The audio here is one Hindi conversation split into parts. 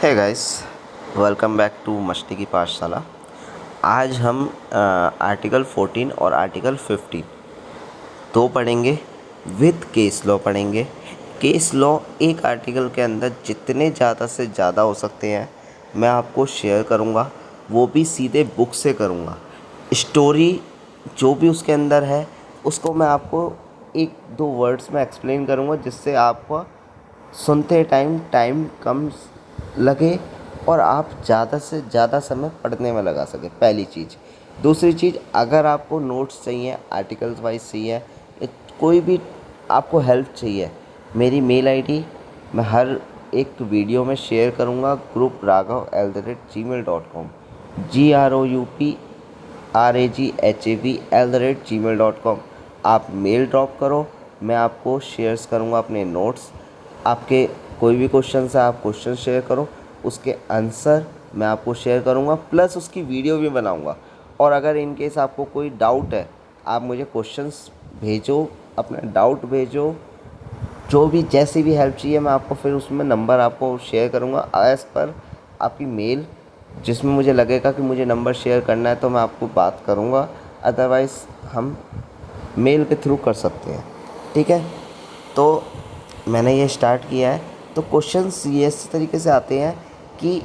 है गाइस, वेलकम बैक टू मस्ती की पाठशाला। आज हम आर्टिकल 14 और आर्टिकल 15 दो पढ़ेंगे, विद केस लॉ पढ़ेंगे। केस लॉ एक आर्टिकल के अंदर जितने ज़्यादा से ज़्यादा हो सकते हैं मैं आपको शेयर करूँगा, वो भी सीधे बुक से करूँगा। स्टोरी जो भी उसके अंदर है उसको मैं आपको एक दो वर्ड्स में एक्सप्लेन करूँगा, जिससे आपको सुनते टाइम कम लगे और आप ज़्यादा से ज़्यादा समय पढ़ने में लगा सकें, पहली चीज़। दूसरी चीज़, अगर आपको नोट्स चाहिए, आर्टिकल्स वाइज चाहिए, कोई भी आपको हेल्प चाहिए, मेरी मेल आईडी मैं हर एक वीडियो में शेयर करूँगा, group.raghav@gmail.com GROUPRAGHAV@gmail.com। आप मेल ड्रॉप करो, मैं आपको शेयर्स करूँगा अपने नोट्स। आपके कोई भी क्वेश्चन है आप क्वेश्चन शेयर करो, उसके आंसर मैं आपको शेयर करूँगा, प्लस उसकी वीडियो भी बनाऊँगा। और अगर इन केस आपको कोई डाउट है, आप मुझे क्वेश्चंस भेजो, अपना डाउट भेजो, जो भी जैसी भी हेल्प चाहिए मैं आपको फिर उसमें नंबर आपको शेयर करूँगा एज़ पर आपकी मेल। जिसमें मुझे लगेगा कि मुझे नंबर शेयर करना है तो मैं आपको बात करूँगा, अदरवाइज़ हम मेल के थ्रू कर सकते हैं, ठीक है। तो मैंने ये स्टार्ट किया है। तो क्वेश्चंस ये इस तरीके से आते हैं कि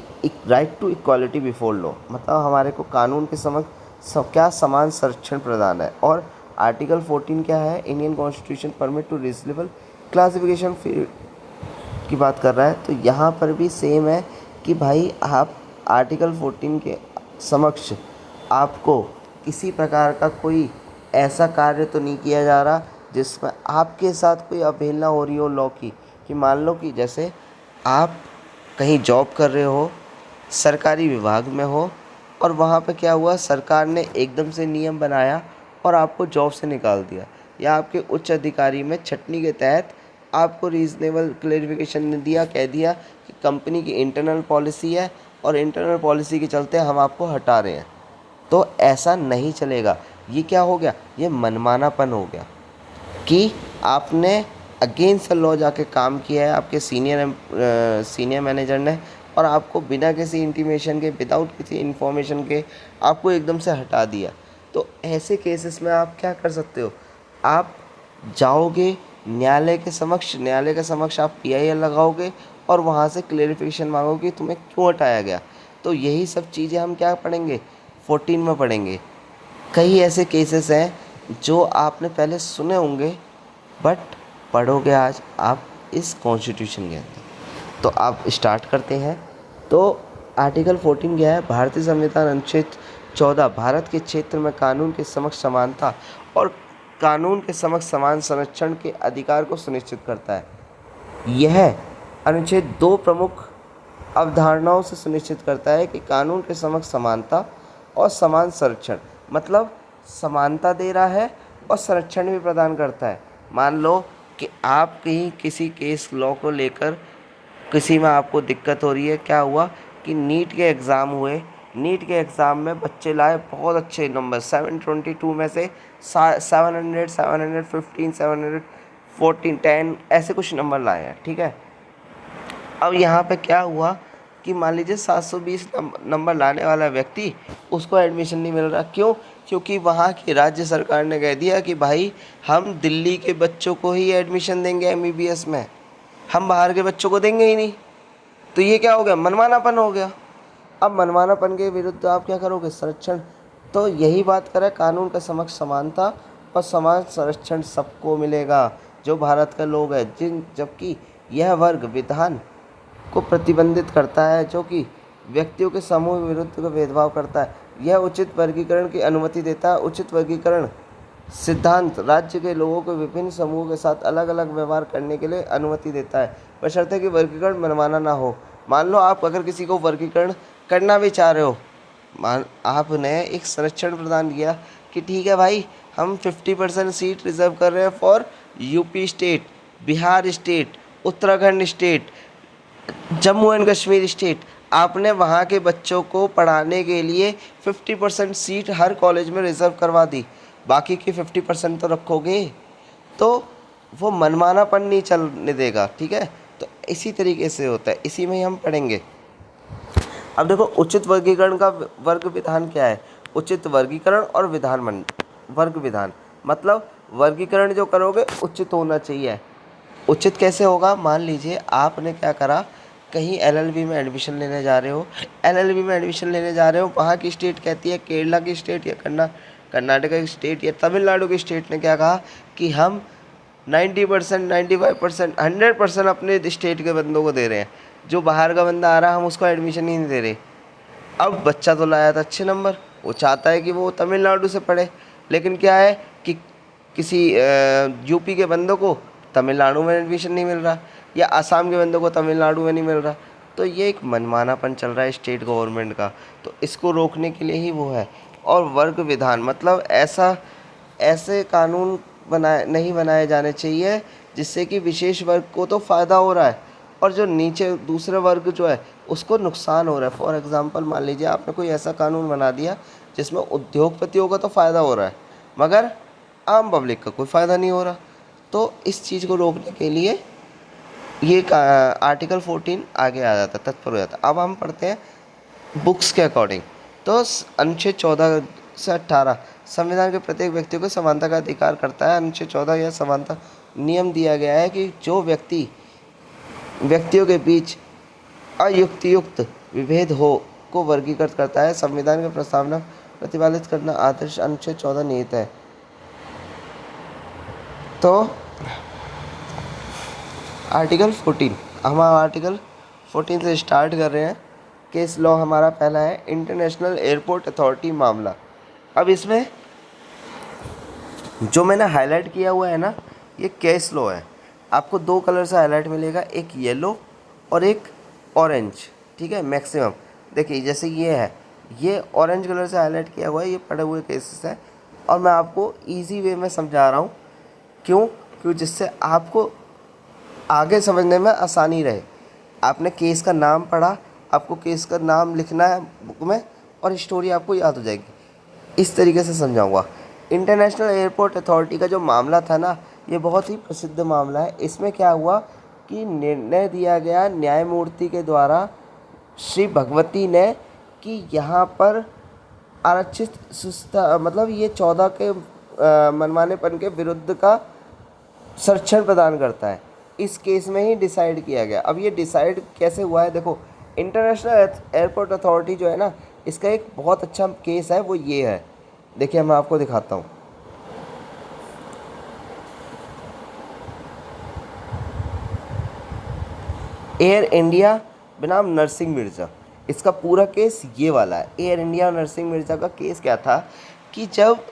right to equality before law, मतलब हमारे को कानून के समक्ष क्या समान संरक्षण प्रदान है। और आर्टिकल 14 क्या है, Indian constitution permit to reasonable classification की बात कर रहा है। तो यहाँ पर भी सेम है कि भाई आप आर्टिकल 14 के समक्ष आपको किसी प्रकार का कोई ऐसा कार्य तो नहीं किया जा रहा जिसमें आपके साथ कोई अवहेलना हो रही हो लॉ की। कि मान लो कि जैसे आप कहीं जॉब कर रहे हो, सरकारी विभाग में हो, और वहाँ पे क्या हुआ, सरकार ने एकदम से नियम बनाया और आपको जॉब से निकाल दिया, या आपके उच्च अधिकारी में छटनी के तहत आपको रीज़नेबल क्लेरिफिकेशन ने दिया, कह दिया कि कंपनी की इंटरनल पॉलिसी है और इंटरनल पॉलिसी के चलते हम आपको हटा रहे हैं। तो ऐसा नहीं चलेगा। ये क्या हो गया, ये मनमानापन हो गया कि आपने अगेंस्ट लॉ जाके काम किया है आपके सीनियर मैनेजर ने, और आपको बिना किसी इंटीमेशन के, विदाउट किसी इन्फॉर्मेशन के आपको एकदम से हटा दिया। तो ऐसे केसेस में आप क्या कर सकते हो, आप जाओगे न्यायालय के समक्ष आप PIL लगाओगे और वहाँ से क्लेरिफिकेशन मांगोगे कि तुम्हें क्यों हटाया गया। तो यही सब चीज़ें हम क्या पढ़ेंगे, 14 में पढ़ेंगे। कई ऐसे केसेस हैं जो आपने पहले सुने होंगे, बट पढ़ोगे आज आप इस कॉन्स्टिट्यूशन के अंदर। तो आप स्टार्ट करते हैं। तो आर्टिकल 14 क्या है, भारतीय संविधान अनुच्छेद 14 भारत के क्षेत्र में कानून के समक्ष समानता और कानून के समक्ष समान संरक्षण के अधिकार को सुनिश्चित करता है। यह अनुच्छेद दो प्रमुख अवधारणाओं से सुनिश्चित करता है कि कानून के समक्ष समानता और समान संरक्षण, मतलब समानता दे रहा है और संरक्षण भी प्रदान करता है। मान लो कि आप कहीं किसी केस लॉ को लेकर किसी में आपको दिक्कत हो रही है। क्या हुआ कि नीट के एग्ज़ाम हुए, नीट के एग्ज़ाम में बच्चे लाए बहुत अच्छे नंबर, 722 में से 700, 715, 714, 10 ऐसे कुछ नंबर लाए हैं, ठीक है। अब यहाँ पे क्या हुआ कि मान लीजिए 720 नंबर लाने वाला व्यक्ति, उसको एडमिशन नहीं मिल रहा। क्यों? क्योंकि वहाँ की राज्य सरकार ने कह दिया कि भाई हम दिल्ली के बच्चों को ही एडमिशन देंगे MBBS में, हम बाहर के बच्चों को देंगे ही नहीं। तो ये क्या हो गया, मनमानापन हो गया। अब मनमानापन के विरुद्ध आप क्या करोगे, संरक्षण। तो यही बात करें, कानून के समक्ष समानता और समान संरक्षण सबको मिलेगा जो भारत के लोग हैं, जबकि यह वर्ग विधान को प्रतिबंधित करता है जो कि व्यक्तियों के समूह विरुद्ध को भेदभाव करता है। यह उचित वर्गीकरण की अनुमति देता है। उचित वर्गीकरण सिद्धांत राज्य के लोगों को विभिन्न समूहों के साथ अलग अलग व्यवहार करने के लिए अनुमति देता है, बशर्ते कि वर्गीकरण मनमाना ना हो। मान लो आप अगर किसी को वर्गीकरण करना भी चाह रहे हो, आपने एक संरक्षण प्रदान किया कि ठीक है भाई, हम 50% सीट रिजर्व कर रहे हैं for UP state, Bihar state, Uttarakhand state, Jammu and Kashmir state. आपने वहाँ के बच्चों को पढ़ाने के लिए 50% सीट हर कॉलेज में रिज़र्व करवा दी, बाकी की 50% तो रखोगे। तो वो मनमानापन नहीं चलने देगा, ठीक है। तो इसी तरीके से होता है, इसी में ही हम पढ़ेंगे। अब देखो उचित वर्गीकरण का वर्ग विधान क्या है? उचित वर्गीकरण और वर्ग विधान मतलब वर्गीकरण जो करोगे उचित होना चाहिए। उचित कैसे होगा? मान लीजिए आपने क्या करा, कहीं एलएलबी में एडमिशन लेने जा रहे हो, वहाँ की स्टेट कहती है, केरला की स्टेट या कर्नाटका की स्टेट या तमिलनाडु की स्टेट ने क्या कहा कि हम 90%, 95%, 100% अपने स्टेट के बंदों को दे रहे हैं, जो बाहर का बंदा आ रहा है हम उसको एडमिशन ही नहीं दे रहे। अब बच्चा तो लाया था अच्छे नंबर, वो चाहता है कि वो तमिलनाडु से पढ़े, लेकिन क्या है कि किसी यूपी के बंदों को तमिलनाडु में एडमिशन नहीं मिल रहा, या आसाम के बंदों को तमिलनाडु में नहीं मिल रहा। तो ये एक मनमानापन चल रहा है स्टेट गवर्नमेंट का, तो इसको रोकने के लिए ही वो है। और वर्ग विधान मतलब ऐसे कानून नहीं बनाए जाने चाहिए जिससे कि विशेष वर्ग को तो फ़ायदा हो रहा है और जो नीचे दूसरे वर्ग जो है उसको नुकसान हो रहा है। फॉर एग्ज़ाम्पल मान लीजिए आपने कोई ऐसा कानून बना दिया जिसमें उद्योगपतियों का तो फ़ायदा हो रहा है मगर आम पब्लिक का कोई फ़ायदा नहीं हो रहा। तो इस चीज़ को रोकने के लिए ये आर्टिकल 14 आगे आ जाता है, तत्पर हो जाता है। अब हम पढ़ते हैं बुक्स के अकॉर्डिंग। तो अनुच्छेद 14 से 18 संविधान के प्रत्येक व्यक्ति को समानता का अधिकार करता है। अनुच्छेद 14 यह समानता नियम दिया गया है कि जो व्यक्तियों के बीच अयुक्तियुक्त विभेद हो को वर्गीकृत करता है। संविधान की प्रस्तावना प्रतिपादित करना आदर्श अनुच्छेद 14 निहित है। तो आर्टिकल 14, हम आर्टिकल 14 से स्टार्ट कर रहे हैं। केस लॉ हमारा पहला है इंटरनेशनल एयरपोर्ट अथॉरिटी मामला। अब इसमें जो मैंने हाईलाइट किया हुआ है ना, ये केस लॉ है। आपको दो कलर से हाईलाइट मिलेगा, एक येलो और एक ऑरेंज, ठीक है। मैक्सिमम देखिए जैसे ये है, ये ऑरेंज कलर से हाईलाइट किया हुआ है, ये पढ़े हुए केसेस हैं और मैं आपको इजी वे में समझा रहा हूँ। क्यों जिससे आपको आगे समझने में आसानी रहे। आपने केस का नाम पढ़ा, आपको केस का नाम लिखना है बुक में और स्टोरी आपको याद हो जाएगी। इस तरीके से समझाऊंगा। इंटरनेशनल एयरपोर्ट अथॉरिटी का जो मामला था ना, ये बहुत ही प्रसिद्ध मामला है। इसमें क्या हुआ कि निर्णय दिया गया न्यायमूर्ति के द्वारा श्री भगवती ने कि यहाँ पर आरक्षित सुस्ता मतलब ये 14 के मनमानेपन के विरुद्ध का संरक्षण प्रदान करता है। इस केस में ही डिसाइड किया गया। अब ये डिसाइड कैसे हुआ है, देखो इंटरनेशनल एयरपोर्ट अथॉरिटी जो है ना, इसका एक बहुत अच्छा केस है, वो ये है। देखिए मैं आपको दिखाता हूँ। एयर इंडिया बनाम नरसिंह मिर्ज़ा, इसका पूरा केस ये वाला है। एयर इंडिया और नरसिंह मिर्ज़ा का केस क्या था कि जब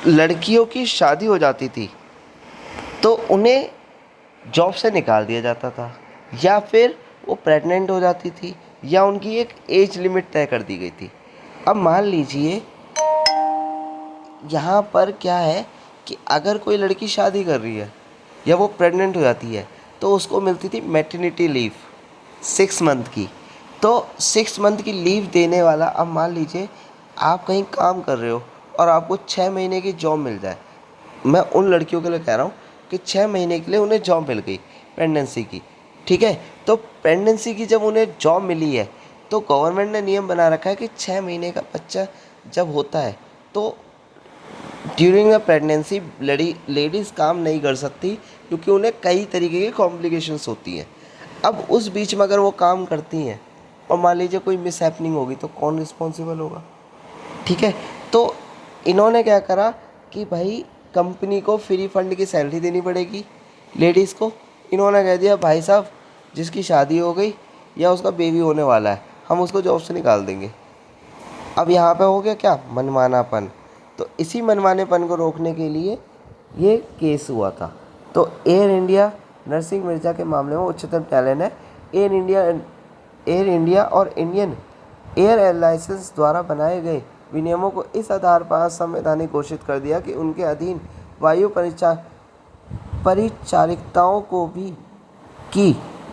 लड़कियों की शादी हो जाती थी तो उन्हें जॉब से निकाल दिया जाता था, या फिर वो प्रेग्नेंट हो जाती थी, या उनकी एक एज लिमिट तय कर दी गई थी। अब मान लीजिए यहाँ पर क्या है कि अगर कोई लड़की शादी कर रही है या वो प्रेग्नेंट हो जाती है तो उसको मिलती थी मैटरनिटी लीव 6 मंथ की। तो 6 मंथ की लीव देने वाला, अब मान लीजिए आप कहीं काम कर रहे हो और आपको 6 महीने की जॉब मिल जाए। मैं उन लड़कियों के लिए कह रहा हूँ कि 6 महीने के लिए उन्हें जॉब मिल गई प्रेगनेंसी की, ठीक है। तो प्रेगनेंसी की जब उन्हें जॉब मिली है तो गवर्नमेंट ने नियम बना रखा है कि 6 महीने का बच्चा जब होता है तो ड्यूरिंग अ प्रेगनेंसी लेडीज़ काम नहीं कर सकती, क्योंकि उन्हें कई तरीके की कॉम्प्लिकेशंस होती हैं। अब उस बीच में अगर वो काम करती हैं और मान लीजिए कोई मिस हैपनिंग होगी तो कौन रिस्पॉन्सिबल होगा, ठीक है। तो इन्होंने क्या करा कि भाई कंपनी को फ्री फंड की सैलरी देनी पड़ेगी लेडीज़ को। इन्होंने कह दिया भाई साहब जिसकी शादी हो गई या उसका बेबी होने वाला है हम उसको जॉब से निकाल देंगे। अब यहाँ पे हो गया क्या, मनमानापन। तो इसी मनमानेपन को रोकने के लिए ये केस हुआ था। तो एयर इंडिया नरसिंह मिर्ज़ा के मामले में उच्चतम न्यायालय ने एयर इंडिया और इंडियन एयर एयरलाइंस द्वारा बनाए गए विनियमों को इस आधार पर असंवैधानिक घोषित कर दिया कि उनके अधीन वायु परिचारिकाओं को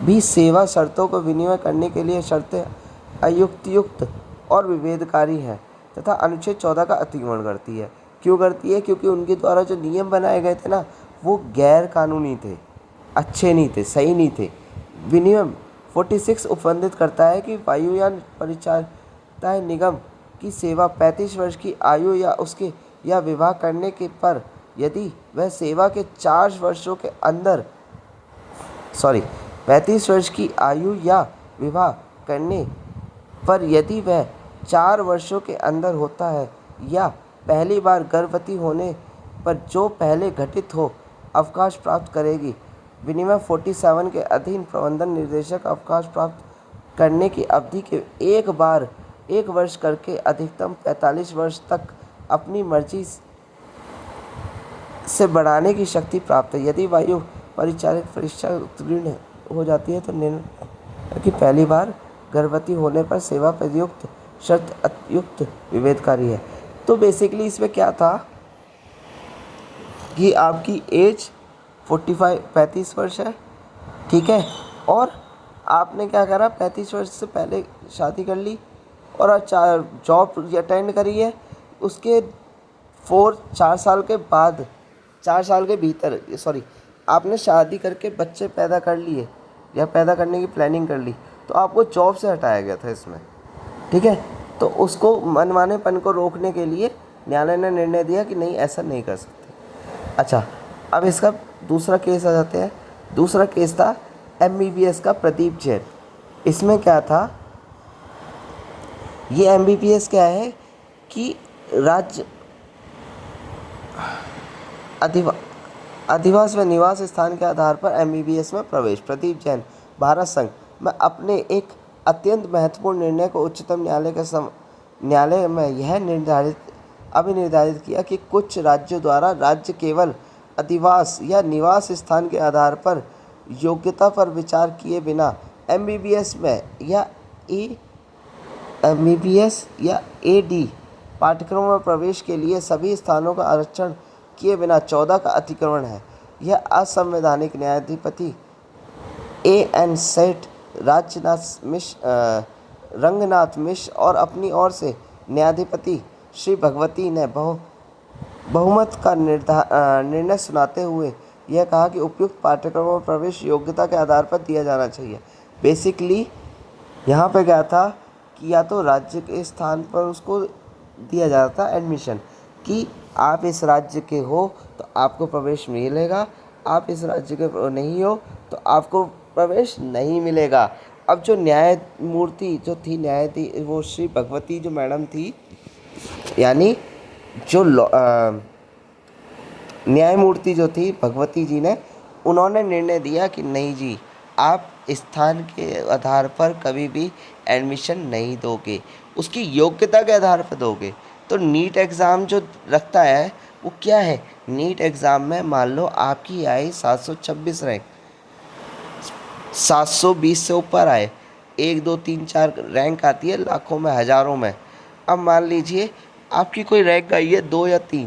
भी सेवा शर्तों को विनिमय करने के लिए शर्तें अयुक्तियुक्त और विभेदकारी हैं तथा अनुच्छेद 14 का अतिक्रमण करती है। क्यों करती है? क्योंकि उनके द्वारा जो नियम बनाए गए थे ना, वो गैर कानूनी थे, अच्छे नहीं थे, सही नहीं थे। विनियम 46 उपबंधित करता है कि वायुयान परिचालन निगम की सेवा 35 वर्ष की आयु या उसके या विवाह करने के पर यदि वह सेवा के 4 वर्षों के अंदर 35 वर्ष की आयु या विवाह करने पर यदि वह 4 वर्षों के अंदर होता है या पहली बार गर्भवती होने पर जो पहले घटित हो अवकाश प्राप्त करेगी। विनियम 47 के अधीन प्रबंधन निर्देशक अवकाश प्राप्त करने की अवधि के एक वर्ष करके अधिकतम 45 वर्ष तक अपनी मर्जी से बढ़ाने की शक्ति प्राप्त है। यदि वायु परिचालित परीक्षा उत्तीर्ण हो जाती है तो निर्णय की पहली बार गर्भवती होने पर सेवा प्रयुक्त शर्त अयुक्त विभेदकारी है। तो बेसिकली इसमें क्या था कि आपकी एज 35 वर्ष है, ठीक है, और आपने क्या करा 35 वर्ष से पहले शादी कर ली और जॉब अटेंड करी है। उसके 4 साल के बाद 4 साल के भीतर आपने शादी करके बच्चे पैदा कर लिए या पैदा करने की प्लानिंग कर ली तो आपको जॉब से हटाया गया था इसमें, ठीक है। तो उसको मनमानेपन को रोकने के लिए न्यायालय ने निर्णय दिया कि नहीं, ऐसा नहीं कर सकते। अच्छा, अब इसका दूसरा केस आ जाते हैं। दूसरा केस था MBBS का प्रदीप जैन। इसमें क्या था, ये MBBS क्या है कि राज्य अधिवास व निवास स्थान के आधार पर MBBS में प्रवेश। प्रदीप जैन भारत संघ में अपने एक अत्यंत महत्वपूर्ण निर्णय को उच्चतम न्यायालय में यह निर्धारित किया कि कुछ राज्यों द्वारा राज्य केवल अधिवास या निवास स्थान के आधार पर योग्यता पर विचार किए बिना MBBS में या AD पाठ्यक्रमों में प्रवेश के लिए सभी स्थानों का आरक्षण किए बिना 14 का अतिक्रमण है। यह असंवैधानिक। न्यायाधिपति AN सेठ रंगनाथ मिश्र और अपनी ओर से न्यायाधिपति श्री भगवती ने बहुमत का निर्णय सुनाते हुए यह कहा कि उपयुक्त पाठ्यक्रमों में प्रवेश योग्यता के आधार पर दिया जाना चाहिए। बेसिकली यहाँ पे क्या था कि या तो राज्य के स्थान पर उसको दिया जाता था एडमिशन कि आप इस राज्य के हो तो आपको प्रवेश मिलेगा, आप इस राज्य के नहीं हो तो आपको प्रवेश नहीं मिलेगा। अब जो न्यायमूर्ति जो थी वो श्री भगवती जो मैडम थी, यानी जो न्यायमूर्ति जो थी भगवती जी ने, उन्होंने निर्णय दिया कि नहीं जी, आप स्थान के आधार पर कभी भी एडमिशन नहीं दोगे, उसकी योग्यता के आधार पर दोगे। तो नीट एग्ज़ाम जो रखता है वो क्या है, नीट एग्ज़ाम में मान लो आपकी आई 726 रैंक, 720 से ऊपर आए, 1 2 3 4 रैंक आती है लाखों में हज़ारों में। अब मान लीजिए आपकी कोई रैंक आई है 2 या 3,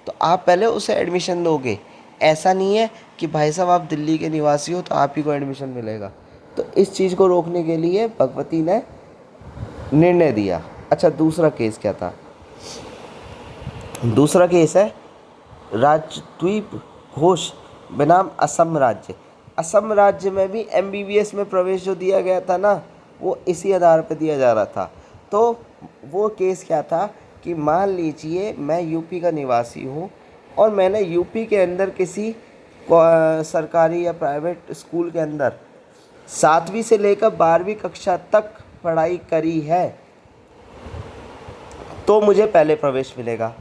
तो आप पहले उसे एडमिशन दोगे। ऐसा नहीं है कि भाई साहब आप दिल्ली के निवासी हो तो आप ही को एडमिशन मिलेगा। तो इस चीज़ को रोकने के लिए भगवती ने निर्णय दिया। अच्छा, दूसरा केस क्या था, दूसरा केस है राजद्वीप घोष बनाम असम राज्य। असम राज्य में भी MBBS में प्रवेश जो दिया गया था ना, वो इसी आधार पर दिया जा रहा था। तो वो केस क्या था कि मान लीजिए मैं यूपी का निवासी हूँ और मैंने यूपी के अंदर किसी सरकारी या प्राइवेट स्कूल के अंदर 7वीं से लेकर 12वीं कक्षा तक पढ़ाई करी है, तो मुझे पहले प्रवेश मिलेगा।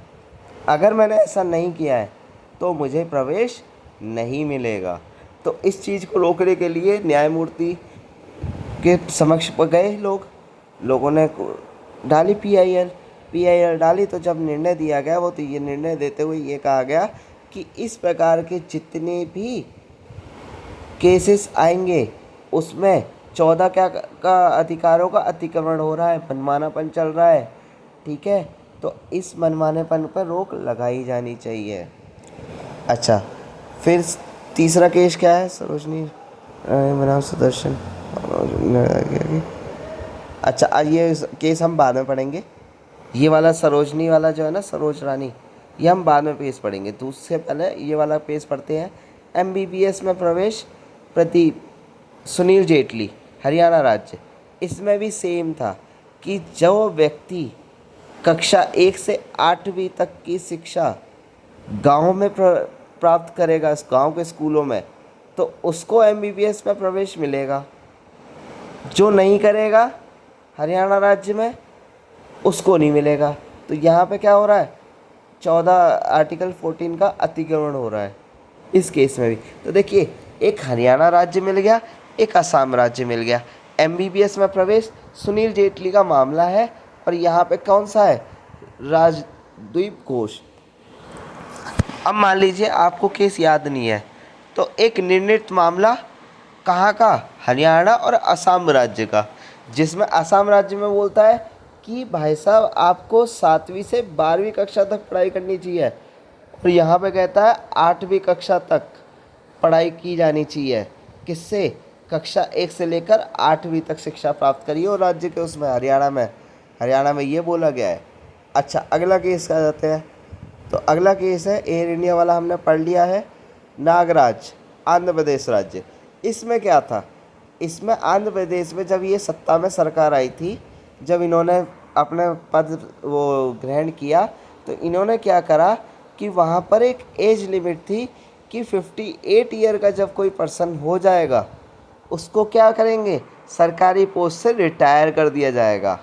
अगर मैंने ऐसा नहीं किया है तो मुझे प्रवेश नहीं मिलेगा। तो इस चीज़ को रोकने के लिए न्यायमूर्ति के समक्ष गए लोगों ने डाली PIL डाली। तो जब निर्णय दिया गया वो, तो ये निर्णय देते हुए ये कहा गया कि इस प्रकार के जितने भी केसेस आएंगे उसमें 14 का अधिकारों का अतिक्रमण हो रहा है, मनमानापन चल रहा है, ठीक है। तो इस मनमानेपन पर रोक लगाई जानी चाहिए। अच्छा, फिर तीसरा केस क्या है, सरोजनी बनाम सुदर्शन। अच्छा, ये केस हम बाद में पढ़ेंगे। ये वाला सरोजनी वाला जो है ना, सरोज रानी, ये हम बाद में पेश पढ़ेंगे। दूसरे पहले ये वाला पेश पढ़ते हैं। MBBS में प्रवेश प्रदीप सुनील जेटली हरियाणा राज्य, इसमें भी सेम था कि जो व्यक्ति कक्षा 1 से 8वीं तक की शिक्षा गांव में प्राप्त करेगा, इस गांव के स्कूलों में, तो उसको एमबीबीएस में प्रवेश मिलेगा। जो नहीं करेगा हरियाणा राज्य में, उसको नहीं मिलेगा। तो यहाँ पे क्या हो रहा है, 14 आर्टिकल 14 का अतिक्रमण हो रहा है इस केस में भी। तो देखिए, एक हरियाणा राज्य मिल गया, एक असम राज्य मिल गया। एमबीबीएस में प्रवेश सुनील जेटली का मामला है, और यहाँ पे कौन सा है, राजदीप घोष। अब मान लीजिए आपको केस याद नहीं है, तो एक निर्णीत मामला कहाँ का, हरियाणा और असम राज्य का, जिसमें असम राज्य में बोलता है कि भाई साहब आपको 7वीं से 12वीं कक्षा तक पढ़ाई करनी चाहिए, और यहाँ पे कहता है 8वीं कक्षा तक पढ़ाई की जानी चाहिए। किससे, कक्षा 1 से लेकर 8वीं तक शिक्षा प्राप्त करिए, और राज्य के उसमें हरियाणा में ये बोला गया है। अच्छा, अगला केस आ जाते हैं। तो अगला केस है, एयर इंडिया वाला हमने पढ़ लिया है। नागराज, आंध्र प्रदेश राज्य। इसमें क्या था, इसमें आंध्र प्रदेश में जब ये सत्ता में सरकार आई थी, जब इन्होंने अपने पद वो ग्रहण किया, तो इन्होंने क्या करा कि वहाँ पर एक एज लिमिट थी कि 58 ईयर का जब कोई पर्सन हो जाएगा, उसको क्या करेंगे, सरकारी पोस्ट से रिटायर कर दिया जाएगा।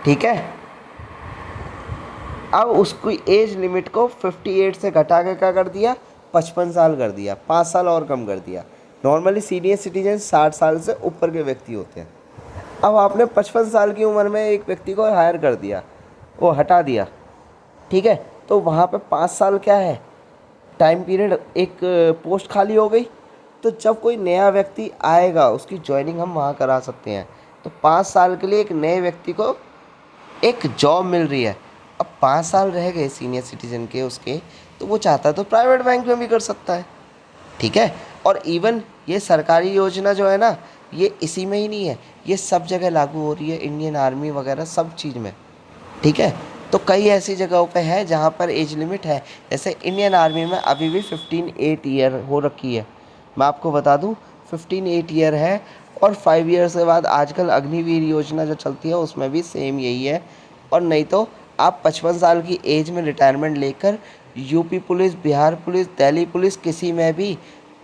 ठीक है, अब उसकी एज लिमिट को 58 से घटा के क्या कर दिया, 55 साल कर दिया, 5 साल और कम कर दिया। नॉर्मली सीनियर सिटीजन 60 साल से ऊपर के व्यक्ति होते हैं। अब आपने 55 साल की उम्र में एक व्यक्ति को हायर कर दिया, वो हटा दिया। ठीक है, तो वहाँ पे 5 साल क्या है टाइम पीरियड, एक पोस्ट खाली हो गई। तो जब कोई नया व्यक्ति आएगा, उसकी ज्वाइनिंग हम वहाँ करा सकते हैं। तो 5 साल के लिए एक नए व्यक्ति को एक जॉब मिल रही है। अब 5 साल रह गए सीनियर सिटीजन के उसके, तो वो चाहता है तो प्राइवेट बैंक में भी कर सकता है। ठीक है, और इवन ये सरकारी योजना जो है ना, ये इसी में ही नहीं है, ये सब जगह लागू हो रही है, इंडियन आर्मी वगैरह सब चीज़ में। ठीक है, तो कई ऐसी जगहों पे है जहाँ पर एज लिमिट है। जैसे इंडियन आर्मी में अभी भी 15-8 ईयर हो रखी है। मैं आपको बता दूँ, 15-8 ईयर है, और 5 ईयर्स के बाद आजकल अग्निवीर योजना जो चलती है उसमें भी सेम यही है। और नहीं तो आप 55 साल की एज में रिटायरमेंट लेकर UP police, Bihar police, Delhi police, किसी में भी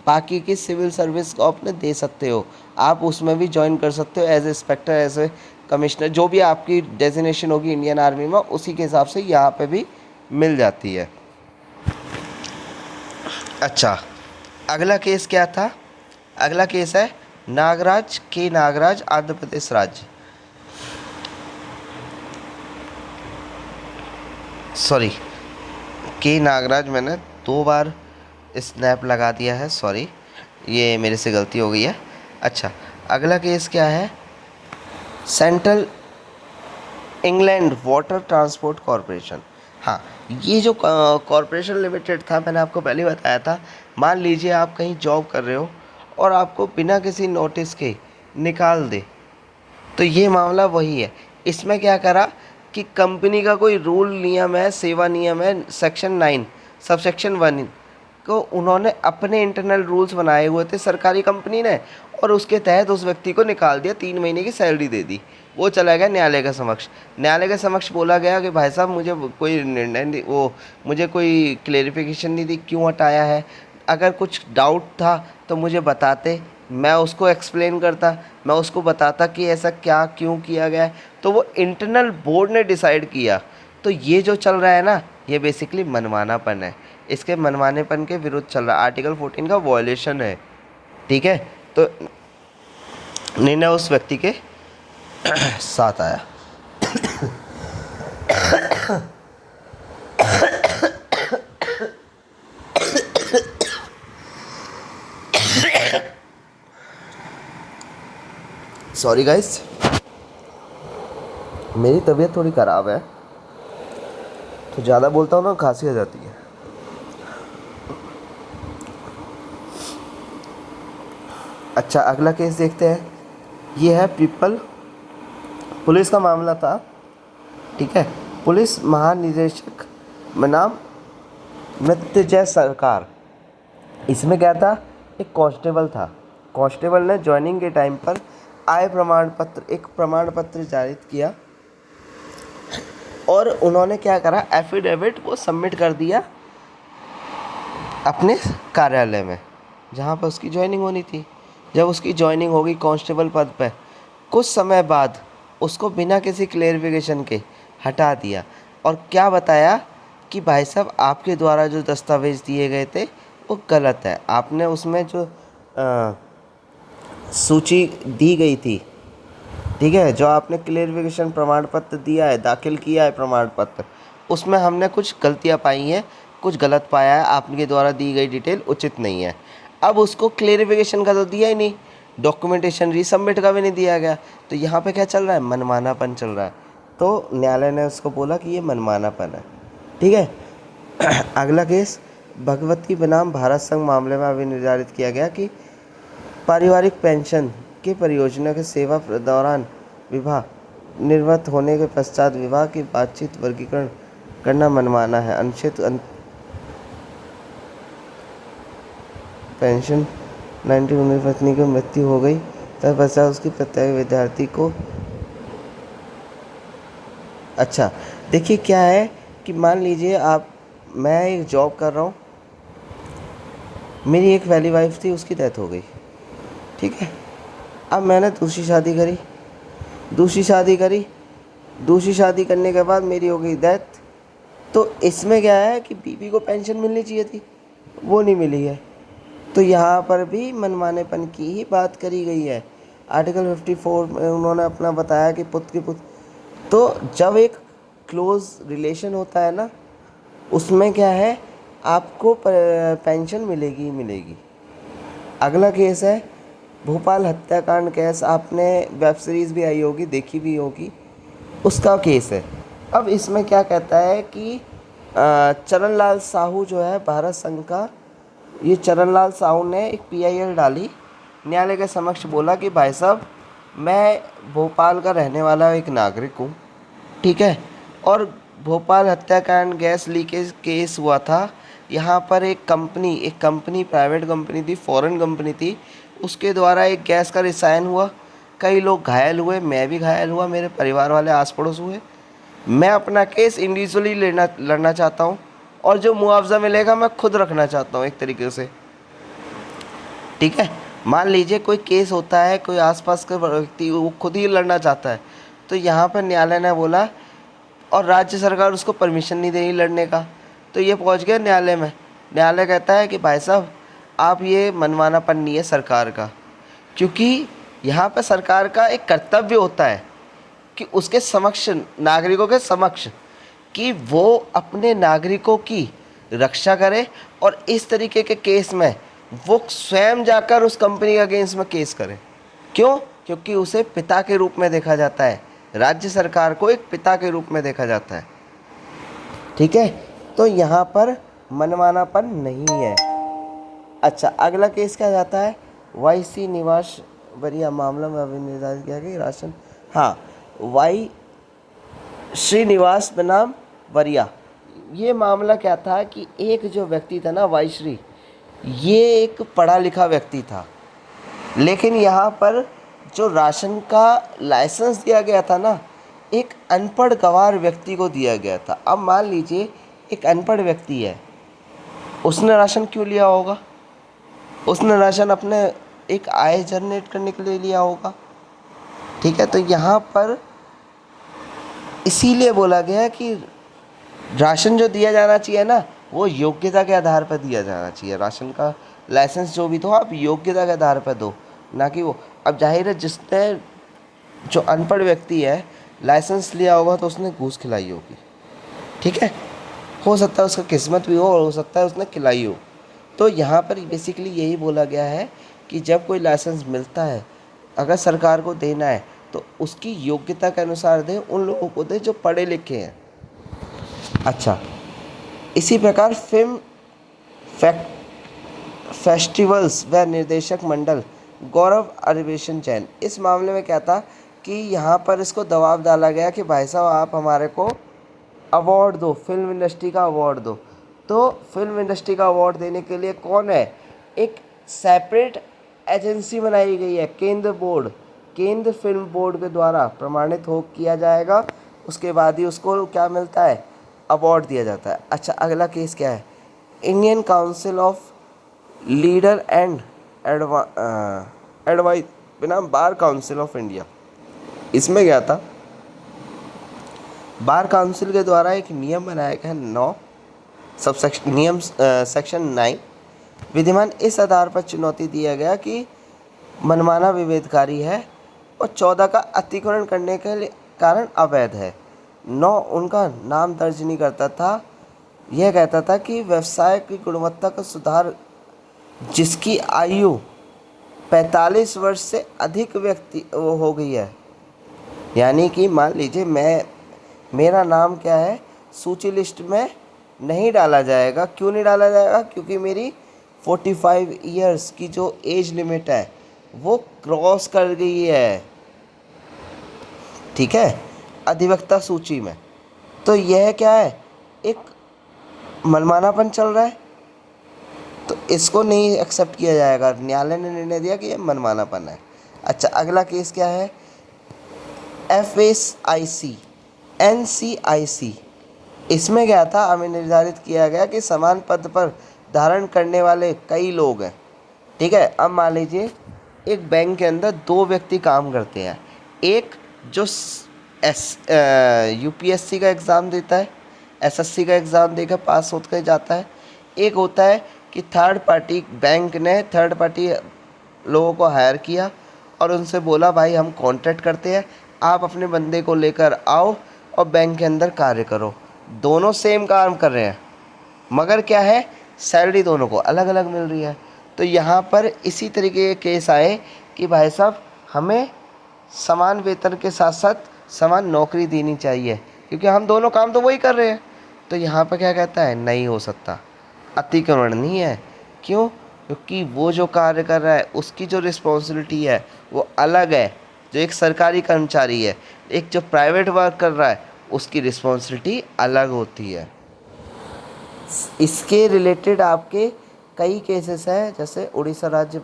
बाकी की सिविल सर्विस को अपने दे सकते हो। आप उसमें भी ज्वाइन कर सकते हो as a inspector, as a commissioner, जो भी आपकी डेजिग्नेशन होगी इंडियन आर्मी में, उसी के हिसाब से यहाँ पे भी मिल जाती है। अच्छा, अगला केस क्या था, अगला केस है नागराज, के नागराज, आंध्र प्रदेश राज्य। सॉरी, के नागराज मैंने 2 बार स्नैप लगा दिया है, सॉरी, ये मेरे से गलती हो गई है। अच्छा, अगला केस क्या है, central England water transport corporation. हाँ, ये जो कॉरपोरेशन लिमिटेड था, मैंने आपको पहले बताया था। मान लीजिए आप कहीं जॉब कर रहे हो और आपको बिना किसी नोटिस के निकाल दे, तो ये मामला वही है। इसमें क्या करा कि कंपनी का कोई रूल नियम है, सेवा नियम है, सेक्शन 9 सबसेक्शन 1 को उन्होंने अपने इंटरनल रूल्स बनाए हुए थे सरकारी कंपनी ने, और उसके तहत उस व्यक्ति को निकाल दिया, 3 महीने की सैलरी दे दी। वो चला गया न्यायालय के समक्ष। न्यायालय के समक्ष बोला गया कि भाई साहब मुझे कोई निर्णय मुझे कोई क्लेरिफिकेशन नहीं दी, क्यों हटाया है। अगर कुछ डाउट था तो मुझे बताते, मैं उसको एक्सप्लेन करता, मैं उसको बताता कि ऐसा क्या क्यों किया गया है। तो वो इंटरनल बोर्ड ने डिसाइड किया। तो ये जो चल रहा है ना, ये बेसिकली मनमानापन है। इसके मनमानेपन के विरुद्ध चल रहा है, आर्टिकल 14 का वॉयलेशन है। ठीक है, तो निर्णय उस व्यक्ति के साथ आया। सॉरी गाइस, मेरी तबीयत थोड़ी ख़राब है, तो ज़्यादा बोलता हूँ ना, खांसी आ जाती है। अच्छा, अगला केस देखते हैं। ये है पीपल, पुलिस का मामला था। ठीक है, पुलिस महानिदेशक में नाम मृत्युंजय सरकार। इसमें क्या था, एक कांस्टेबल था। कांस्टेबल ने ज्वाइनिंग के टाइम पर आय प्रमाण पत्र, एक प्रमाण पत्र जारी किया और उन्होंने क्या करा, एफिडेविट वो सबमिट कर दिया अपने कार्यालय में जहाँ पर उसकी ज्वाइनिंग होनी थी। जब उसकी ज्वाइनिंग होगी कांस्टेबल पद पे, कुछ समय बाद उसको बिना किसी क्लेरिफिकेशन के हटा दिया और क्या बताया कि भाई साहब आपके द्वारा जो दस्तावेज़ दिए गए थे वो गलत है। आपने उसमें जो सूची दी गई थी, ठीक है, जो आपने क्लेरिफिकेशन प्रमाण पत्र दिया है, दाखिल किया है प्रमाण पत्र, उसमें हमने कुछ गलतियां पाई हैं, कुछ गलत पाया है, आपके द्वारा दी गई डिटेल उचित नहीं है। अब उसको क्लेरिफिकेशन का तो दिया ही नहीं, डॉक्यूमेंटेशन रीसबमिट का भी नहीं दिया गया, तो यहाँ पे क्या चल रहा है, मनमानापन चल रहा है। तो न्यायालय ने उसको बोला कि ये मनमानापन है, ठीक है। अगला केस भगवती बनाम भारत संघ मामले में अभी निर्धारित किया गया कि पारिवारिक पेंशन की परियोजना के सेवा दौरान विवाह निवृत्त होने के पश्चात विवाह की बातचीत वर्गीकरण करना मनमाना है। अनुच्छेद पेंशन 1919 पत्नी की मृत्यु हो गई तत्पश्चात उसकी प्रत्येक विद्यार्थी को, अच्छा देखिए क्या है कि मान लीजिए मैं एक जॉब कर रहा हूँ, मेरी एक पहली वाइफ थी, उसकी डेथ हो गई, ठीक है। अब मैंने दूसरी शादी करी, दूसरी शादी करने के बाद मेरी हो गई डेथ। तो इसमें क्या है कि बीवी को पेंशन मिलनी चाहिए थी, वो नहीं मिली है। तो यहाँ पर भी मनमानेपन की ही बात करी गई है। आर्टिकल 54 में उन्होंने अपना बताया कि पुत्र की पुत्र, तो जब एक क्लोज रिलेशन होता है ना, उसमें क्या है, आपको पेंशन मिलेगी ही मिलेगी। अगला केस है भोपाल हत्याकांड केस, आपने वेब सीरीज़ भी आई होगी, देखी भी होगी, उसका केस है। अब इसमें क्या कहता है कि चरणलाल साहू जो है भारत संघ का, ये चरणलाल साहू ने एक PIL डाली, न्यायालय के समक्ष बोला कि भाई साहब मैं भोपाल का रहने वाला एक नागरिक हूँ, ठीक है, और भोपाल हत्याकांड गैस लीकेज केस हुआ था। यहाँ पर एक कंपनी प्राइवेट कंपनी थी, फॉरेन कंपनी थी, उसके द्वारा एक गैस का रिसायन हुआ, कई लोग घायल हुए, मैं भी घायल हुआ, मेरे परिवार वाले आस पड़ोस हुए। मैं अपना केस इंडिविजुअली लड़ना चाहता हूँ और जो मुआवजा मिलेगा मैं खुद रखना चाहता हूँ एक तरीके से, ठीक है। मान लीजिए कोई केस होता है, कोई आसपास का व्यक्ति वो खुद ही लड़ना चाहता है, तो यहाँ पर न्यायालय ने बोला, और राज्य सरकार उसको परमिशन नहीं दे रही लड़ने का, तो ये पहुँच गया न्यायालय में। न्यायालय कहता है कि भाई साहब आप ये मनमानापन नहीं है सरकार का, क्योंकि यहाँ पर सरकार का एक कर्तव्य होता है कि उसके समक्ष, नागरिकों के समक्ष, कि वो अपने नागरिकों की रक्षा करे, और इस तरीके के केस में वो स्वयं जाकर उस कंपनी के अगेंस्ट में केस करे। क्यों? क्योंकि उसे पिता के रूप में देखा जाता है, राज्य सरकार को एक पिता के रूप में देखा जाता है, ठीक है। तो यहाँ पर मनमानापन नहीं है। अच्छा अगला केस क्या जाता है, YC निवास वरिया मामला में अभी निर्धारित किया कि राशन, हाँ, वाई श्रीनिवास बनाम वरिया, ये मामला क्या था कि एक जो व्यक्ति था ना, वाई श्री, ये एक पढ़ा लिखा व्यक्ति था, लेकिन यहाँ पर जो राशन का लाइसेंस दिया गया था ना, एक अनपढ़ गंवार व्यक्ति को दिया गया था। अब मान लीजिए एक अनपढ़ व्यक्ति है, उसने राशन क्यों लिया होगा? उसने राशन अपने एक आय जनरेट करने के लिए लिया होगा, ठीक है। तो यहाँ पर इसीलिए बोला गया कि राशन जो दिया जाना चाहिए ना, वो योग्यता के आधार पर दिया जाना चाहिए। राशन का लाइसेंस जो भी दो आप योग्यता के आधार पर दो, ना कि वो। अब जाहिर है जिसने, जो अनपढ़ व्यक्ति है, लाइसेंस लिया होगा तो उसने घूस खिलाई होगी, ठीक है। हो सकता है उसका किस्मत भी हो सकता है उसने खिलाई हो। तो यहाँ पर बेसिकली यही बोला गया है कि जब कोई लाइसेंस मिलता है, अगर सरकार को देना है तो उसकी योग्यता के अनुसार दे, उन लोगों को दे जो पढ़े लिखे हैं। अच्छा, इसी प्रकार फिल्म फेस्टिवल्स व निर्देशक मंडल गौरव अधिवेशन जैन, इस मामले में क्या था कि यहाँ पर इसको दबाव डाला गया कि भाई साहब आप हमारे को अवार्ड दो, फिल्म इंडस्ट्री का अवार्ड दो। तो फिल्म इंडस्ट्री का अवार्ड देने के लिए कौन है, एक सेपरेट एजेंसी बनाई गई है, केंद्र बोर्ड, केंद्र फिल्म बोर्ड के द्वारा प्रमाणित हो किया जाएगा, उसके बाद ही उसको क्या मिलता है, अवार्ड दिया जाता है। अच्छा, अगला केस क्या है, Indian council of leader and advice बिना बार काउंसिल ऑफ इंडिया। इसमें क्या था, बार काउंसिल के द्वारा एक नियम बनाया गया 9 सबसेक्शन नियम सेक्शन 9 विधिमान इस आधार पर चुनौती दिया गया कि मनमाना विभेदकारी है और 14 का अतिक्रमण करने के लिए कारण अवैध है। 9 उनका नाम दर्ज नहीं करता था, यह कहता था कि व्यवसाय की गुणवत्ता का सुधार जिसकी आयु 45 वर्ष से अधिक व्यक्ति वो हो गई है, यानी कि मान लीजिए मेरा नाम क्या है, सूची लिस्ट में नहीं डाला जाएगा। क्यों नहीं डाला जाएगा, क्योंकि मेरी 45 ईयर्स की जो एज लिमिट है वो क्रॉस कर गई है, ठीक है, अधिवक्ता सूची में। तो यह क्या है, एक मनमानापन चल रहा है, तो इसको नहीं एक्सेप्ट किया जाएगा। न्यायालय ने निर्णय दिया कि यह मनमानापन है। अच्छा, अगला केस क्या है, FSIC NCIC। इसमें क्या था, हमें निर्धारित किया गया कि समान पद पर धारण करने वाले कई लोग हैं, ठीक है। अब मान लीजिए एक बैंक के अंदर 2 व्यक्ति काम करते हैं, एक जो UPSC का एग्ज़ाम देता है, SSC का एग्ज़ाम देकर पास होकर जाता है, एक होता है कि थर्ड पार्टी, बैंक ने थर्ड पार्टी लोगों को हायर किया और उनसे बोला भाई हम कॉन्ट्रैक्ट करते हैं, आप अपने बंदे को लेकर आओ और बैंक के अंदर कार्य करो। दोनों सेम काम कर रहे हैं, मगर क्या है, सैलरी दोनों को अलग अलग मिल रही है। तो यहाँ पर इसी तरीके के केस आए कि भाई साहब हमें समान वेतन के साथ साथ समान नौकरी देनी चाहिए, क्योंकि हम दोनों काम तो वही कर रहे हैं। तो यहाँ पर क्या कहता है, नहीं हो सकता, अतिक्रमण नहीं है। क्यों, क्योंकि वो जो कार्य कर रहा है उसकी जो रिस्पॉन्सिबिलिटी है वो अलग है, जो एक सरकारी कर्मचारी है, एक जो प्राइवेट वर्क कर रहा है उसकी रिस्पॉन्सिबिलिटी अलग होती है। इसके रिलेटेड आपके कई केसेस हैं, जैसे उड़ीसा राज्य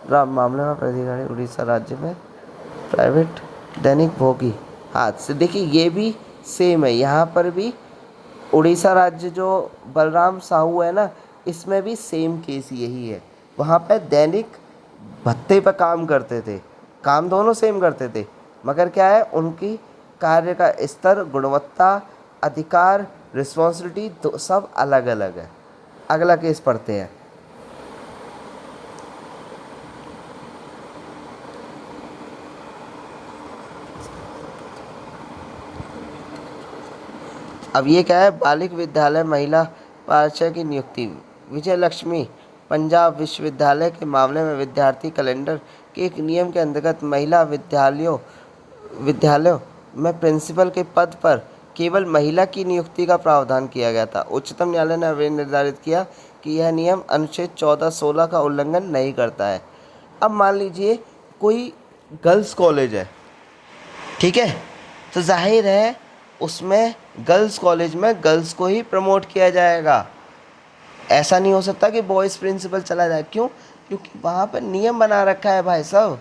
मामले में प्राधिकारी उड़ीसा राज्य में प्राइवेट दैनिक भोगी। हाँ, देखिए ये भी सेम है, यहाँ पर भी उड़ीसा राज्य जो बलराम साहू है ना, इसमें भी सेम केस यही है। वहाँ पे दैनिक भत्ते पर काम करते थे, काम दोनों सेम करते थे, मगर क्या है, उनकी कार्य का स्तर, गुणवत्ता, अधिकार, रिस्पॉन्सिबिलिटी सब अलग अलग है। अगला केस पढ़ते हैं। अब ये क्या है, बालिक विद्यालय महिला प्राचार्य की नियुक्ति। विजय लक्ष्मी पंजाब विश्वविद्यालय के मामले में विद्यार्थी कैलेंडर के एक नियम के अंतर्गत महिला विद्यालयों में प्रिंसिपल के पद पर केवल महिला की नियुक्ति का प्रावधान किया गया था। उच्चतम न्यायालय ने अभी निर्धारित किया कि यह नियम अनुच्छेद 14-16 का उल्लंघन नहीं करता है। अब मान लीजिए कोई गर्ल्स कॉलेज है, ठीक है, तो जाहिर है उसमें गर्ल्स कॉलेज में गर्ल्स को ही प्रमोट किया जाएगा। ऐसा नहीं हो सकता कि बॉयज़ प्रिंसिपल चला जाए। क्यों, क्योंकि वहाँ पर नियम बना रखा है भाई साहब,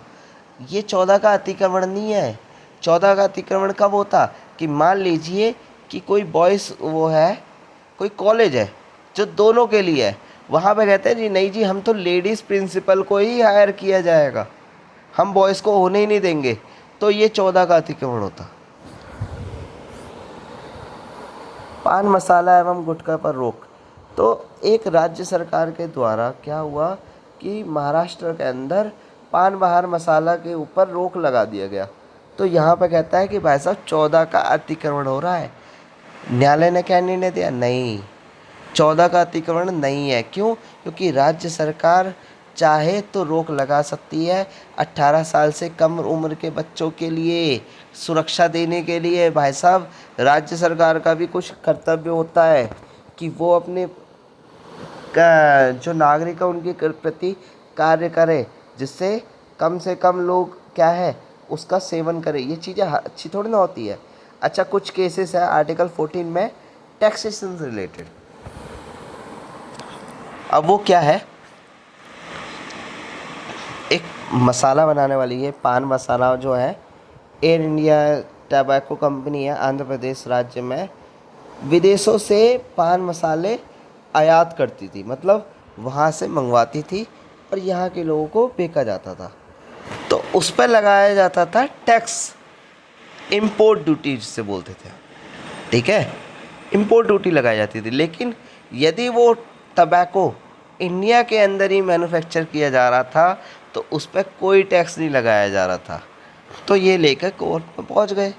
ये 14 का अतिक्रमण नहीं है। 14 का अतिक्रमण कब होता, कि मान लीजिए कि कोई बॉयज़ वो है, कोई कॉलेज है जो दोनों के लिए है, वहाँ पे कहते हैं जी नहीं जी, हम तो लेडीज़ प्रिंसिपल को ही हायर किया जाएगा, हम बॉयज़ को होने ही नहीं देंगे, तो ये 14 का अतिक्रमण होता। पान मसाला एवं गुटखा पर रोक। तो एक राज्य सरकार के द्वारा क्या हुआ कि महाराष्ट्र के अंदर पान बहार मसाला के ऊपर रोक लगा दिया गया। तो यहाँ पे कहता है कि भाई साहब 14 का अतिक्रमण हो रहा है। न्यायालय ने क्या निर्णय दिया, नहीं, 14 का अतिक्रमण नहीं है। क्यों, क्योंकि राज्य सरकार चाहे तो रोक लगा सकती है 18 साल से कम उम्र के बच्चों के लिए सुरक्षा देने के लिए। भाई साहब राज्य सरकार का भी कुछ कर्तव्य होता है कि वो अपने जो नागरिक है उनके प्रति कार्य करे, जिससे कम से कम लोग क्या है उसका सेवन करें। ये चीज़ें अच्छी थोड़ी ना होती है। अच्छा, कुछ केसेस है आर्टिकल 14 में टैक्सेशन से रिलेटेड। अब वो क्या है, एक मसाला बनाने वाली है पान मसाला जो है, एयर इंडिया टबैको कंपनी है आंध्र प्रदेश राज्य में, विदेशों से पान मसाले आयात करती थी, मतलब वहाँ से मंगवाती थी और यहाँ के लोगों को बेचा जाता था। तो उस पर लगाया जाता था टैक्स, इम्पोर्ट ड्यूटी जिसे बोलते थे, ठीक है, इम्पोर्ट ड्यूटी लगाई जाती थी। लेकिन यदि वो टबैको इंडिया के अंदर ही मैन्युफैक्चर किया जा रहा था तो उस पर कोई टैक्स नहीं लगाया जा रहा था। तो ये लेकर कोर्ट में पहुंच गए।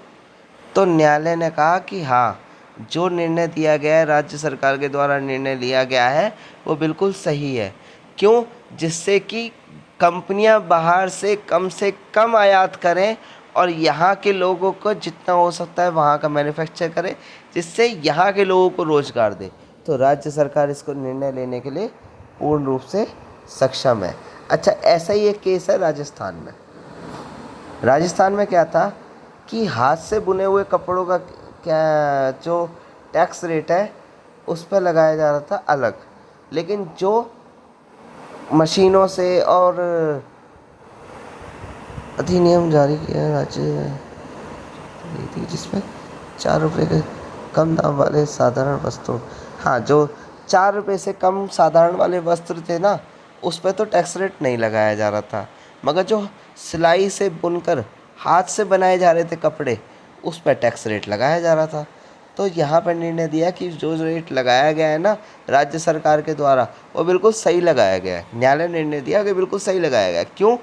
तो न्यायालय ने कहा कि हाँ, जो निर्णय दिया गया है, राज्य सरकार के द्वारा निर्णय लिया गया है, वो बिल्कुल सही है। क्यों? जिससे कि कंपनियां बाहर से कम आयात करें और यहाँ के लोगों को जितना हो सकता है वहाँ का मैन्युफैक्चर करें, जिससे यहाँ के लोगों को रोज़गार दे। तो राज्य सरकार इसको निर्णय लेने के लिए पूर्ण रूप से सक्षम है। अच्छा, ऐसा ही एक केस है राजस्थान में। राजस्थान में क्या था कि हाथ से बुने हुए कपड़ों का क्या जो टैक्स रेट है उस पर लगाया जा रहा था अलग, लेकिन जो मशीनों से और अधिनियम जारी किया राज्य थी जिसमें 4 रुपये के कम दाम वाले साधारण वस्त्रों, हाँ, जो 4 रुपये से कम साधारण वाले वस्त्र थे ना, उस पर तो टैक्स रेट नहीं लगाया जा रहा था, मगर जो सिलाई से बुनकर हाथ से बनाए जा रहे थे कपड़े, उस पर टैक्स रेट लगाया जा रहा था। तो यहाँ पर निर्णय दिया कि जो रेट लगाया गया है ना राज्य सरकार के द्वारा, वो बिल्कुल सही लगाया गया है। न्यायालय ने निर्णय दिया कि बिल्कुल सही लगाया गया है। क्यों?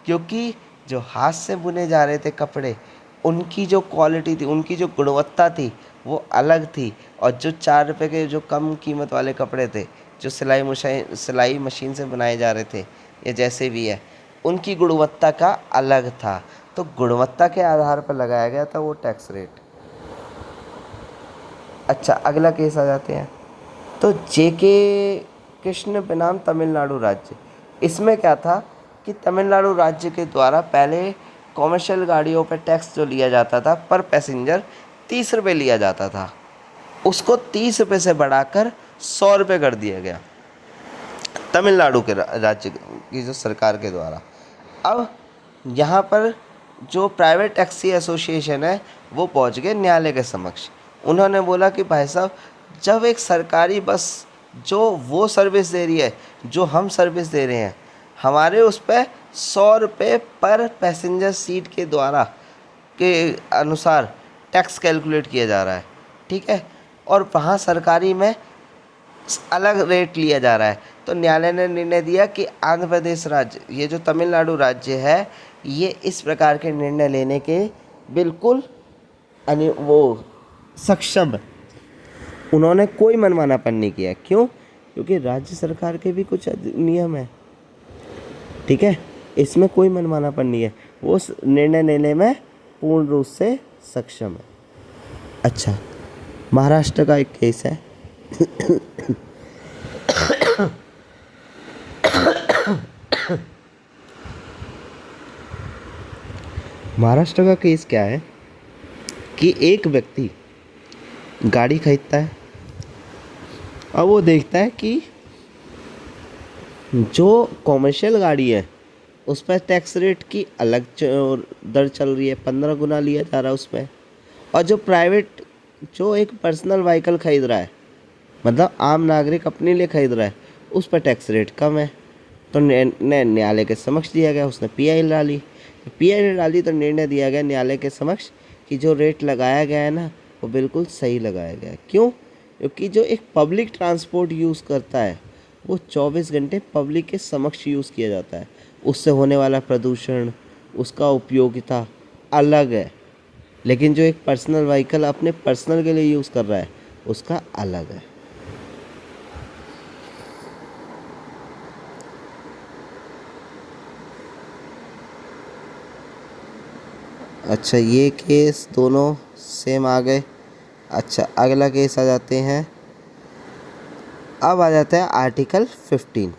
क्योंकि जो हाथ से बुने जा रहे थे कपड़े, उनकी जो क्वालिटी थी, उनकी जो गुणवत्ता थी, वो अलग थी। और जो 4 रुपये के जो कम कीमत वाले कपड़े थे, जो सिलाई मशीन से बनाए जा रहे थे या जैसे भी है, उनकी गुणवत्ता का अलग था। तो गुणवत्ता के आधार पर लगाया गया था वो टैक्स रेट। अच्छा, अगला केस आ जाते हैं। तो जेके कृष्ण बनाम तमिलनाडु राज्य, इसमें क्या था कि तमिलनाडु राज्य के द्वारा पहले कॉमर्शियल गाड़ियों पर टैक्स जो लिया जाता था पर पैसेंजर 30 रुपये लिया जाता था, उसको 30 रुपये से बढ़ाकर 100 रुपये कर दिया गया तमिलनाडु के राज्य की जो सरकार के द्वारा। अब यहाँ पर जो प्राइवेट टैक्सी एसोसिएशन है वो पहुँच गए न्यायालय के समक्ष। उन्होंने बोला कि भाई साहब, जब एक सरकारी बस जो वो सर्विस दे रही है जो हम सर्विस दे रहे हैं, हमारे उस पर 100 रुपये पर पैसेंजर सीट के द्वारा के अनुसार टैक्स कैलकुलेट किया जा रहा है, ठीक है, और वहाँ सरकारी में अलग रेट लिया जा रहा है। तो न्यायालय ने निर्णय दिया कि आंध्र प्रदेश राज्य, ये जो तमिलनाडु राज्य है, ये इस प्रकार के निर्णय लेने के बिल्कुल वो सक्षम है। उन्होंने कोई मनमानापन नहीं किया। क्यों? क्योंकि राज्य सरकार के भी कुछ नियम है, ठीक है, इसमें कोई मनमानापन नहीं है, वो निर्णय लेने में पूर्ण रूप से सक्षम है। अच्छा, महाराष्ट्र का एक केस है। महाराष्ट्र का केस क्या है कि एक व्यक्ति गाड़ी खरीदता है और वो देखता है कि जो कॉमर्शियल गाड़ी है उस पर टैक्स रेट की अलग दर चल रही है, 15 गुना लिया जा रहा है उस पर, और जो प्राइवेट, जो एक पर्सनल व्हीकल खरीद रहा है, मतलब आम नागरिक अपने लिए खरीद रहा है, उस पर टैक्स रेट कम है। तो न्यायालय के समक्ष दिया गया, उसने पीआई डाली तो निर्णय दिया गया न्यायालय के समक्ष कि जो रेट लगाया गया है ना वो बिल्कुल सही लगाया गया है। क्यों? क्योंकि जो एक पब्लिक ट्रांसपोर्ट यूज़ करता है वो 24 घंटे पब्लिक के समक्ष यूज़ किया जाता है, उससे होने वाला प्रदूषण, उसका उपयोगिता अलग है। लेकिन जो एक पर्सनल व्हीकल अपने पर्सनल के लिए यूज़ कर रहा है उसका अलग है। अच्छा, ये केस दोनों सेम आ गए। अच्छा, अगला केस आ जाते हैं। अब आ जाता है आर्टिकल 15।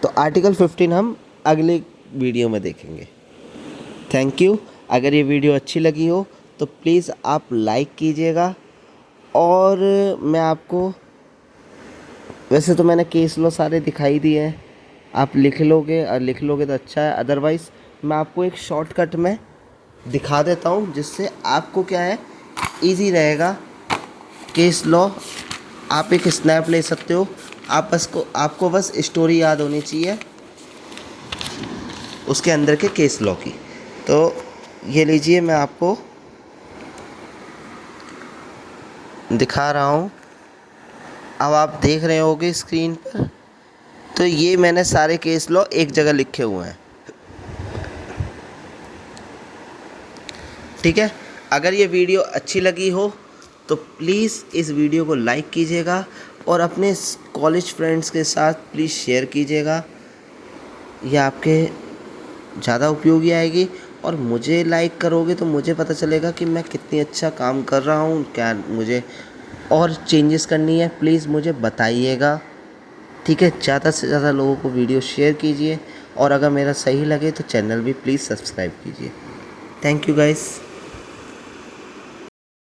तो आर्टिकल 15 हम अगले वीडियो में देखेंगे। Thank you. अगर ये वीडियो अच्छी लगी हो तो प्लीज़ आप लाइक कीजिएगा। और मैं आपको, वैसे तो मैंने केस लो सारे दिखाई दिए हैं, आप लिख लोगे तो अच्छा है, अदरवाइज़ मैं आपको एक शॉर्टकट में दिखा देता हूँ जिससे आपको क्या है इजी रहेगा। केस लॉ आप एक स्नैप ले सकते हो, आपको बस स्टोरी याद होनी चाहिए उसके अंदर के केस लॉ की। तो ये लीजिए, मैं आपको दिखा रहा हूँ, अब आप देख रहे होगे स्क्रीन पर। तो ये मैंने सारे केस लॉ एक जगह लिखे हुए हैं, ठीक है। अगर ये वीडियो अच्छी लगी हो तो प्लीज़ इस वीडियो को लाइक कीजिएगा और अपने कॉलेज फ्रेंड्स के साथ प्लीज़ शेयर कीजिएगा, ये आपके ज़्यादा उपयोगी आएगी। और मुझे लाइक करोगे तो मुझे पता चलेगा कि मैं कितनी अच्छा काम कर रहा हूँ, क्या मुझे और चेंजेस करनी है, प्लीज़ मुझे बताइएगा, ठीक है। ज़्यादा से ज़्यादा लोगों को वीडियो शेयर कीजिए और अगर मेरा सही लगे तो चैनल भी प्लीज़ सब्सक्राइब कीजिए। Thank you guys.